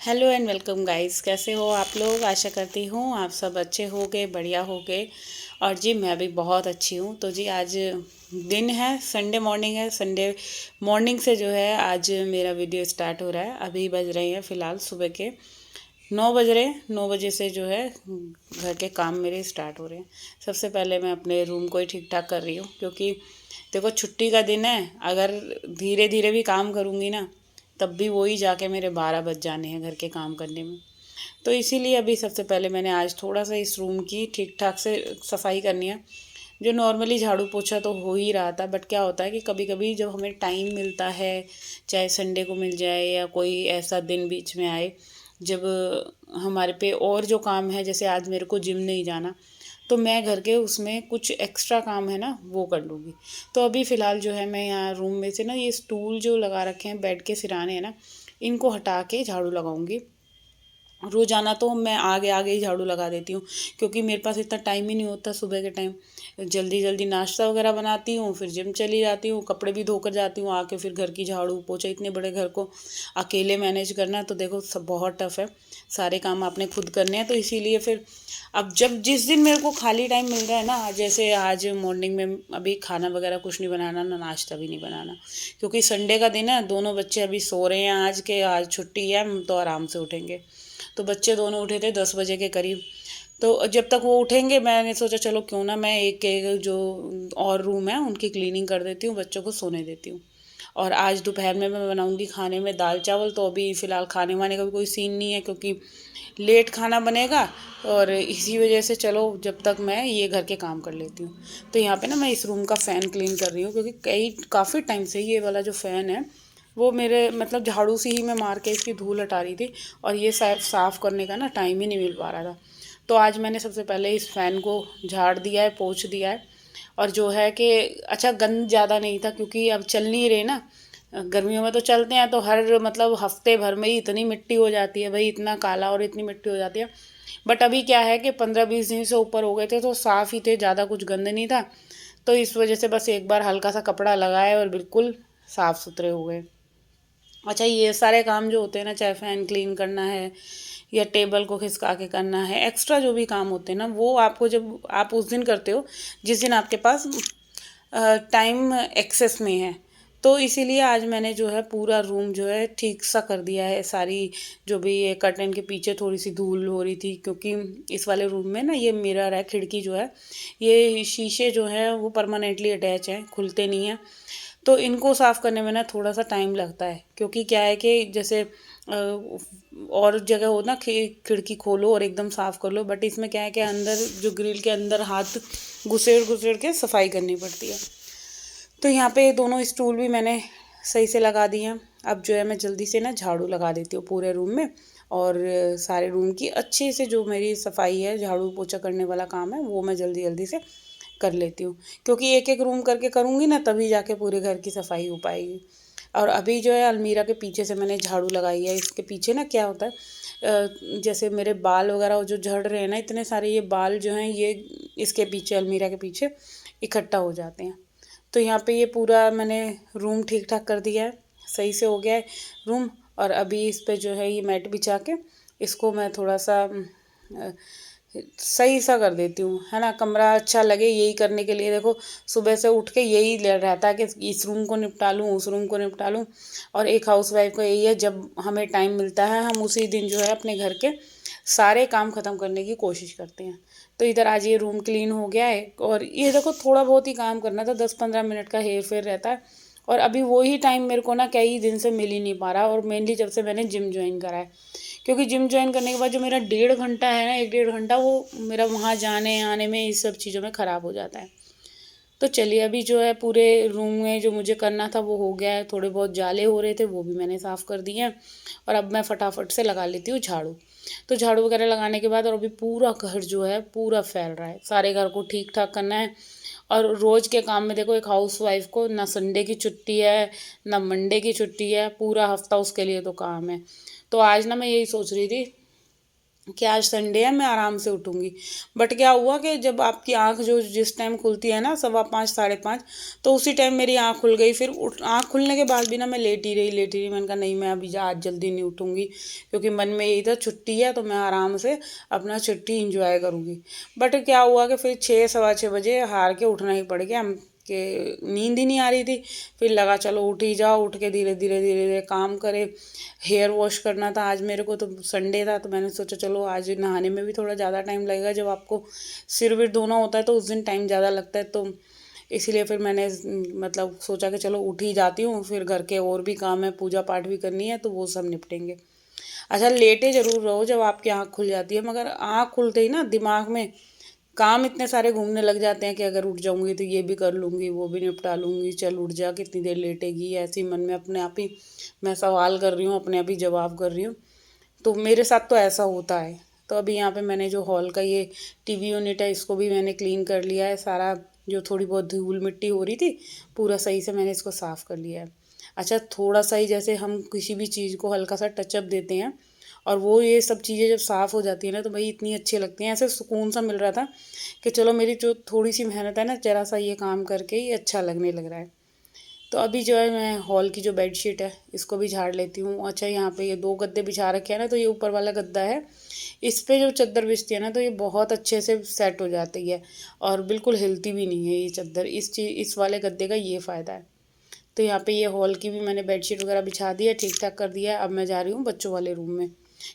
Hello and welcome guys. कैसे हो आप लोग? आशा करती हूँ आप सब अच्छे होगे, बढ़िया होगे। और जी मैं भी बहुत अच्छी हूँ। तो जी आज दिन है, संडे मॉर्निंग है। संडे मॉर्निंग से जो है आज मेरा वीडियो स्टार्ट हो रहा है। अभी बज रहे हैं फ़िलहाल सुबह के 9 बज रहे हैं। 9 बजे से जो है घर के काम मेरे स्टार्ट हो रहे हैं। सबसे पहले मैं अपने रूम को ही ठीक ठाक कर रही हूँ, क्योंकि देखो छुट्टी का दिन है। अगर धीरे धीरे भी काम करूँगी ना, तब भी वही जाके मेरे 12 बज जाने हैं घर के काम करने में। तो इसीलिए अभी सबसे पहले मैंने आज थोड़ा सा इस रूम की ठीक ठाक से सफाई करनी है। जो नॉर्मली झाड़ू पोछा तो हो ही रहा था, बट क्या होता है कि कभी कभी जब हमें टाइम मिलता है, चाहे संडे को मिल जाए या कोई ऐसा दिन बीच में आए जब हमारे पे और जो काम है, जैसे आज मेरे को जिम नहीं जाना, तो मैं घर के उसमें कुछ एक्स्ट्रा काम है ना वो कर लूँगी। तो अभी फ़िलहाल जो है मैं यहाँ रूम में से ना ये स्टूल जो लगा रखे हैं बेड के सिराने हैं ना, इनको हटा के झाड़ू लगाऊंगी। रोज़ाना तो मैं आगे आगे ही झाड़ू लगा देती हूँ, क्योंकि मेरे पास इतना टाइम ही नहीं होता सुबह के टाइम। जल्दी जल्दी नाश्ता वगैरह बनाती हूँ, फिर जिम चली जाती हूँ, कपड़े भी धोकर जाती हूँ, आके फिर घर की झाड़ू पोछा। इतने बड़े घर को अकेले मैनेज करना तो देखो सब बहुत टफ है। सारे काम आपने खुद करने हैं, तो इसीलिए फिर अब जब जिस दिन मेरे को खाली टाइम मिल रहा है ना, जैसे आज मॉर्निंग में अभी खाना वगैरह कुछ नहीं बनाना, ना नाश्ता भी नहीं बनाना, क्योंकि संडे का दिन है। दोनों बच्चे अभी सो रहे हैं, आज छुट्टी है, हम तो आराम से उठेंगे। तो बच्चे दोनों उठे थे 10 बजे के करीब। तो जब तक वो उठेंगे मैंने सोचा चलो क्यों ना मैं एक एक जो और रूम है उनकी क्लीनिंग कर देती हूँ, बच्चों को सोने देती हूँ। और आज दोपहर में मैं बनाऊंगी खाने में दाल चावल। तो अभी फ़िलहाल खाने वाने का भी कोई सीन नहीं है, क्योंकि लेट खाना बनेगा। और इसी वजह से चलो जब तक मैं ये घर के काम कर लेती हूँ। तो यहाँ पे ना मैं इस रूम का फ़ैन क्लीन कर रही हूँ, क्योंकि काफ़ी टाइम से ये वाला जो फ़ैन है वो मेरे मतलब झाड़ू से ही मैं मार के इसकी धूल हटा रही थी, और ये साफ़ करने का ना टाइम ही नहीं मिल पा रहा था। तो आज मैंने सबसे पहले इस फ़ैन को झाड़ दिया है, पोंछ दिया है। और जो है कि अच्छा गंद ज़्यादा नहीं था, क्योंकि अब चल नहीं रहे ना। गर्मियों में तो चलते हैं तो हर मतलब हफ्ते भर में ही इतनी मिट्टी हो जाती है भाई, इतना काला और इतनी मिट्टी हो जाती है। बट अभी क्या है कि 15-20 दिन से ऊपर हो गए थे, तो साफ़ ही थे, ज़्यादा कुछ गंद नहीं था। तो इस वजह से बस एक बार हल्का सा कपड़ा लगाए और बिल्कुल साफ़ सुथरे हो गए। अच्छा ये सारे काम जो होते हैं ना, चाहे फ़ैन क्लीन करना है या टेबल को खिसका के करना है, एक्स्ट्रा जो भी काम होते हैं ना, वो आपको जब आप उस दिन करते हो जिस दिन आपके पास टाइम एक्सेस में है। तो इसीलिए आज मैंने जो है पूरा रूम जो है ठीक सा कर दिया है। सारी जो भी ये कर्टन के पीछे थोड़ी सी धूल हो रही थी, क्योंकि इस वाले रूम में ना ये मिरर है, खिड़की जो है, ये शीशे जो है वो परमानेंटली अटैच हैं, खुलते नहीं हैं। तो इनको साफ़ करने में ना थोड़ा सा टाइम लगता है, क्योंकि क्या है कि जैसे और जगह हो ना खिड़की खोलो और एकदम साफ़ कर लो, बट इसमें क्या है कि अंदर जो ग्रिल के अंदर हाथ घुसेड़ घुसेड़ के सफाई करनी पड़ती है। तो यहाँ पे दोनों स्टूल भी मैंने सही से लगा दिए हैं। अब जो है मैं जल्दी से ना झाड़ू लगा देती हूँ पूरे रूम में, और सारे रूम की अच्छे से जो मेरी सफाई है, झाड़ू पोछा करने वाला काम है, वो मैं जल्दी जल्दी से कर लेती हूँ। क्योंकि एक एक रूम करके करूँगी ना, तभी जाके पूरे घर की सफाई हो पाएगी। और अभी जो है अलमीरा के पीछे से मैंने झाड़ू लगाई है। इसके पीछे ना क्या होता है, जैसे मेरे बाल वगैरह जो झड़ रहे हैं ना, इतने सारे ये बाल जो हैं ये इसके पीछे अलमीरा के पीछे इकट्ठा हो जाते हैं। तो यहाँ पे ये पूरा मैंने रूम ठीक ठाक कर दिया है, सही से हो गया है रूम। और अभी इस पे जो है ये मैट बिछा के इसको मैं थोड़ा सा सही सा कर देती हूँ, है ना, कमरा अच्छा लगे। यही करने के लिए देखो सुबह से उठ के यही रहता है कि इस रूम को निपटा लूँ, उस रूम को निपटा लूँ। और एक हाउसवाइफ को यही है, जब हमें टाइम मिलता है हम उसी दिन जो है अपने घर के सारे काम ख़त्म करने की कोशिश करते हैं। तो इधर आज ये रूम क्लीन हो गया है, और ये देखो थोड़ा बहुत ही काम करना था, 10-15 मिनट का हेर फेर रहता है। और अभी वही टाइम मेरे को ना कई दिन से मिल ही नहीं पा रहा, और मेनली जब से मैंने जिम ज्वाइन करा है। क्योंकि जिम ज्वाइन करने के बाद जो मेरा 1.5 घंटा है ना, 1-1.5 घंटा वो मेरा वहाँ जाने आने में इस सब चीज़ों में ख़राब हो जाता है। तो चलिए अभी जो है पूरे रूम में जो मुझे करना था वो हो गया है। थोड़े बहुत जाले हो रहे थे वो भी मैंने साफ़ कर दिए हैं। और अब मैं फटाफट से लगा लेती हूँ झाड़ू। तो झाड़ू वगैरह लगाने के बाद, और अभी पूरा घर जो है पूरा फैल रहा है, सारे घर को ठीक ठाक करना है। और रोज़ के काम में देखो एक हाउसवाइफ को ना संडे की छुट्टी है ना मंडे की छुट्टी है, पूरा हफ्ता उसके लिए तो काम है। तो आज ना मैं यही सोच रही थी कि आज संडे है, मैं आराम से उठूँगी। बट क्या हुआ कि जब आपकी आँख जो जिस टाइम खुलती है ना, 5:15 5:30, तो उसी टाइम मेरी आँख खुल गई। फिर आँख खुलने के बाद भी ना मैं लेटी रही। मैंने कहा नहीं, मैं अभी आज जल्दी नहीं उठूँगी, क्योंकि मन में यही था छुट्टी है तो मैं आराम से अपना छुट्टी इंजॉय करूँगी। बट क्या हुआ कि फिर 6 सवा 6 बजे हार के उठना ही पड़ गया, कि नींद ही नहीं आ रही थी। फिर लगा चलो उठ ही जाओ, उठ के धीरे धीरे काम करे। हेयर वॉश करना था आज मेरे को, तो संडे था, तो मैंने सोचा चलो आज नहाने में भी थोड़ा ज़्यादा टाइम लगेगा। जब आपको सिर विर धोना होता है तो उस दिन टाइम ज़्यादा लगता है, तो इसीलिए फिर मैंने मतलब सोचा कि चलो उठ ही जाती हूँ। फिर घर के और भी काम है, पूजा पाठ भी करनी है, तो वो सब निपटेंगे। अच्छा, लेटे ज़रूर रहो जब आपकी आँख खुल जाती है, मगर आँख खुलते ही ना दिमाग में काम इतने सारे घूमने लग जाते हैं कि अगर उठ जाऊंगी तो ये भी कर लूँगी, वो भी निपटा लूँगी, चल उठ जा, कितनी देर लेटेगी, ऐसे ही मन में अपने आप ही मैं सवाल कर रही हूँ, अपने आप ही जवाब कर रही हूँ। तो मेरे साथ तो ऐसा होता है। तो अभी यहाँ पे मैंने जो हॉल का ये टीवी यूनिट है, इसको भी मैंने क्लीन कर लिया है सारा। जो थोड़ी बहुत धूल मिट्टी हो रही थी, पूरा सही से मैंने इसको साफ़ कर लिया है। अच्छा, थोड़ा सा ही जैसे हम किसी भी चीज़ को हल्का सा टचअप देते हैं, और वो ये सब चीज़ें जब साफ़ हो जाती है ना, तो भाई इतनी अच्छी लगती हैं। ऐसे सुकून सा मिल रहा था कि चलो मेरी जो थोड़ी सी मेहनत है ना, ज़रा सा ये काम करके ही अच्छा लगने लग रहा है। तो अभी जो है मैं हॉल की जो बेडशीट है इसको भी झाड़ लेती हूँ। अच्छा, यहाँ पे ये 2 गद्दे बिछा रखे हैं ना, तो ये ऊपर वाला गद्दा है, इस पे जो चादर बिछती है ना, तो ये बहुत अच्छे से सेट हो जाती है और बिल्कुल हिलती भी नहीं है ये चादर। इस वाले गद्दे का ये फ़ायदा है। तो यहाँ पे ये हॉल की भी मैंने बेडशीट वगैरह बिछा दी है, ठीक ठाक कर दिया है। अब मैं जा रही हूँ बच्चों वाले रूम में,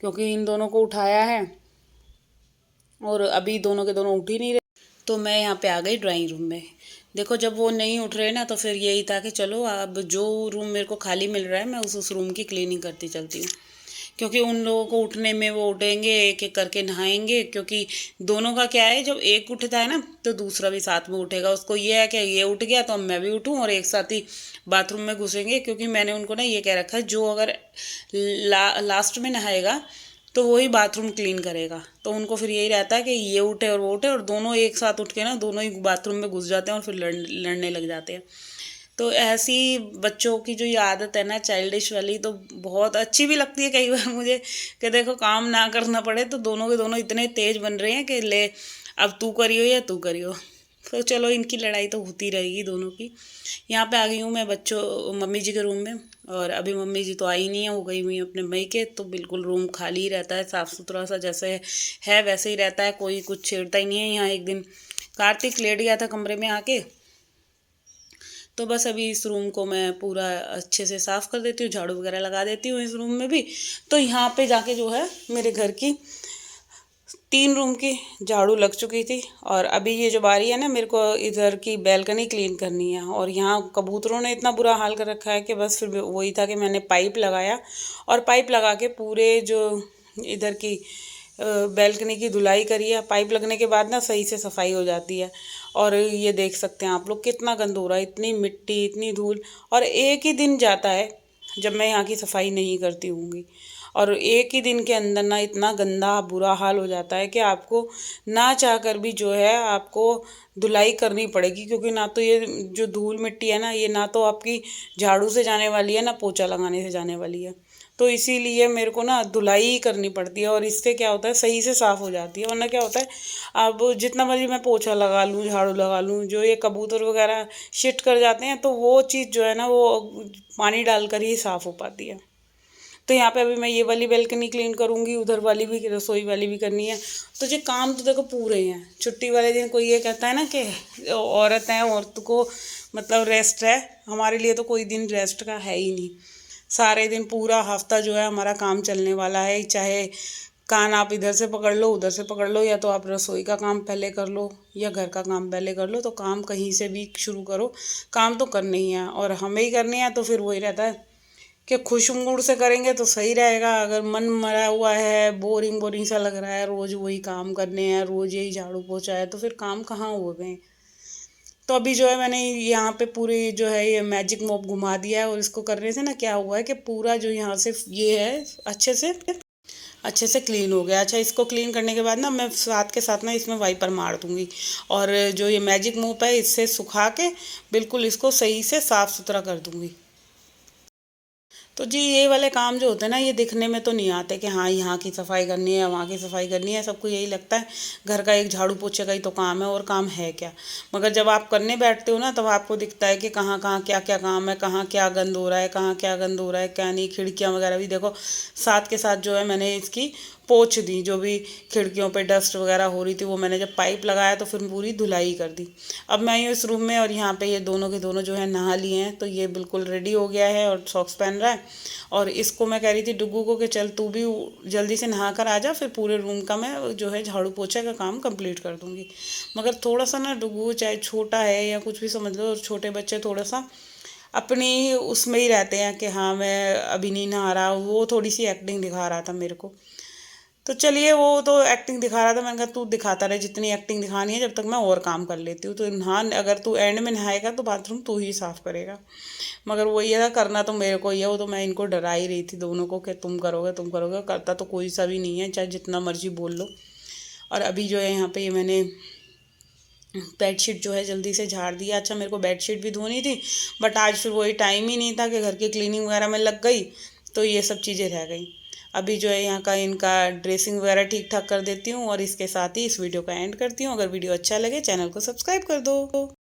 क्योंकि इन दोनों को उठाया है और अभी दोनों के दोनों उठ ही नहीं रहे। तो मैं यहाँ पे आ गई ड्राइंग रूम में। देखो, जब वो नहीं उठ रहे ना, तो फिर यही था कि चलो अब जो रूम मेरे को खाली मिल रहा है मैं उस रूम की क्लीनिंग करती चलती हूँ, क्योंकि उन लोगों को उठने में वो उठेंगे, एक एक करके नहाएंगे। क्योंकि दोनों का क्या है, जब एक उठता है ना तो दूसरा भी साथ में उठेगा। उसको ये है कि ये उठ गया तो अब मैं भी उठूँ और एक साथ ही बाथरूम में घुसेंगे। क्योंकि मैंने उनको ना ये कह रखा है, जो अगर लास्ट में नहाएगा तो वही बाथरूम क्लीन करेगा। तो उनको फिर यही रहता है कि ये उठे और वो उठे, और दोनों एक साथ उठ के ना दोनों ही बाथरूम में घुस जाते हैं और फिर लड़ने लग जाते हैं। तो ऐसी बच्चों की जो ये आदत है ना, चाइल्डिश वाली, तो बहुत अच्छी भी लगती है कई बार मुझे, कि देखो काम ना करना पड़े तो दोनों के दोनों इतने तेज बन रहे हैं कि ले अब तू करियो या तू करियो। तो चलो, इनकी लड़ाई तो होती रहेगी दोनों की। यहाँ पे आ गई हूँ मैं बच्चों मम्मी जी के रूम में, और अभी मम्मी जी तो आई नहीं है, वो गई हुई है अपने मई के। तो बिल्कुल रूम खाली ही रहता है, साफ़ सुथरा सा जैसे है वैसे ही रहता है, कोई कुछ छेड़ता ही नहीं है। यहाँ एक दिन कार्तिक लेट गया था कमरे में आके, तो बस अभी इस रूम को मैं पूरा अच्छे से साफ़ कर देती हूँ, झाड़ू वगैरह लगा देती हूँ इस रूम में भी। तो यहाँ पे जाके जो है मेरे घर की 3 रूम की झाड़ू लग चुकी थी, और अभी ये जो बारी है ना, मेरे को इधर की बैल्कनी क्लीन करनी है। और यहाँ कबूतरों ने इतना बुरा हाल कर रखा है कि बस फिर वही था कि मैंने पाइप लगाया, और पाइप लगा के पूरे जो इधर की बैल्कनी की धुलाई करी है। पाइप लगने के बाद ना सही से सफाई हो जाती है। और ये देख सकते हैं आप लोग कितना गंद हो रहा है, इतनी मिट्टी इतनी धूल, और एक ही दिन जाता है जब मैं यहाँ की सफाई नहीं करती होंगी। और एक ही दिन के अंदर ना इतना गंदा बुरा हाल हो जाता है कि आपको ना चाह कर भी जो है आपको धुलाई करनी पड़ेगी। क्योंकि ना तो ये जो धूल मिट्टी है ना, ये ना तो आपकी झाड़ू से जाने वाली है, ना पोछा लगाने से जाने वाली है। तो इसीलिए मेरे को ना धुलाई ही करनी पड़ती है, और इससे क्या होता है, सही से साफ़ हो जाती है। वरना क्या होता है, अब जितना मर्जी मैं पोछा लगा लूँ, झाड़ू लगा लूँ, जो ये कबूतर वगैरह शिट कर जाते हैं, तो वो चीज़ जो है ना, वो पानी डालकर ही साफ़ हो पाती है। तो यहाँ पे अभी मैं ये वाली बैल्कनी क्लीन करूँगी, उधर वाली भी, रसोई वाली भी करनी है। तो ये काम तो देखो पूरे हैं। छुट्टी वाले दिन कोई ये कहता है ना कि औरत है, औरत को मतलब रेस्ट है, हमारे लिए तो कोई दिन रेस्ट का है ही नहीं। सारे दिन पूरा हफ्ता जो है हमारा काम चलने वाला है। चाहे कान आप इधर से पकड़ लो, उधर से पकड़ लो, या तो आप रसोई का काम पहले कर लो या घर का काम पहले कर लो। तो काम कहीं से भी शुरू करो, काम तो करने ही है, और हमें ही करने हैं। तो फिर वही रहता है कि खुश मूड से करेंगे तो सही रहेगा। अगर मन मरा हुआ है, बोरिंग बोरिंग सा लग रहा है, रोज़ वही काम करने हैं, रोज़ यही झाड़ू पोछा है, तो फिर काम कहाँ हो गए। तो अभी जो है मैंने यहाँ पे पूरी जो है ये मैजिक मॉप घुमा दिया है, और इसको करने से ना क्या हुआ है कि पूरा जो यहाँ से ये है अच्छे से क्लीन हो गया। अच्छा, इसको क्लीन करने के बाद ना मैं साथ के साथ ना इसमें वाइपर मार दूँगी, और जो ये मैजिक मोप है इससे सुखा के बिल्कुल इसको सही से साफ़ सुथरा कर दूँगी। तो जी ये वाले काम जो होते हैं ना, ये दिखने में तो नहीं आते कि हाँ यहाँ की सफाई करनी है, वहाँ की सफाई करनी है। सबको यही लगता है घर का एक झाड़ू पोछे का ही तो काम है, और काम है क्या। मगर जब आप करने बैठते हो ना, तब आपको दिखता है कि कहाँ कहाँ क्या क्या काम है, कहाँ क्या गंद हो रहा है, कहाँ क्या गंद हो रहा है, क्या नहीं। खिड़कियाँ वगैरह भी देखो, साथ के साथ जो है मैंने इसकी पोंछ दी। जो भी खिड़कियों पे डस्ट वगैरह हो रही थी, वो मैंने जब पाइप लगाया तो फिर पूरी धुलाई कर दी। अब मैं इस रूम में, और यहाँ पे ये दोनों के दोनों जो है नहा लिए हैं, तो ये बिल्कुल रेडी हो गया है और सॉक्स पहन रहा है। और इसको मैं कह रही थी डुग्गू को कि चल तू भी जल्दी से नहा कर आ जा, फिर पूरे रूम का मैं जो है झाड़ू पोछा का काम कंप्लीट कर दूंगी। मगर थोड़ा सा ना, डुग्गू चाहे छोटा है या कुछ भी समझ लो, और छोटे बच्चे थोड़ा सा अपनी उसमें ही रहते हैं कि हाँ मैं अभी नहीं नहा रहा। वो थोड़ी सी एक्टिंग दिखा रहा था मेरे को। तो चलिए, वो तो एक्टिंग दिखा रहा था, मैंने कहा तू दिखाता रहे जितनी एक्टिंग दिखानी है, जब तक मैं और काम कर लेती हूँ। तो नहा, अगर तू एंड में नहाएगा तो बाथरूम तू ही साफ करेगा। मगर वो ये था, करना तो मेरे को ही है। वो तो मैं इनको डरा ही रही थी दोनों को कि तुम करोगे तुम करोगे, करता तो कोई सा भी नहीं है, चाहे जितना मर्जी बोल लो। और अभी जो है यहाँ पे ये मैंने बेडशीट जो है जल्दी से झाड़ दिया। अच्छा, मेरे को बेडशीट भी धोनी थी, बट आज फिर वही टाइम ही नहीं था कि घर की क्लीनिंग वगैरह में लग गई, तो ये सब चीज़ें रह गई। अभी जो है यहाँ का इनका ड्रेसिंग वगैरह ठीक ठाक कर देती हूँ, और इसके साथ ही इस वीडियो का एंड करती हूँ। अगर वीडियो अच्छा लगे, चैनल को सब्सक्राइब कर दो।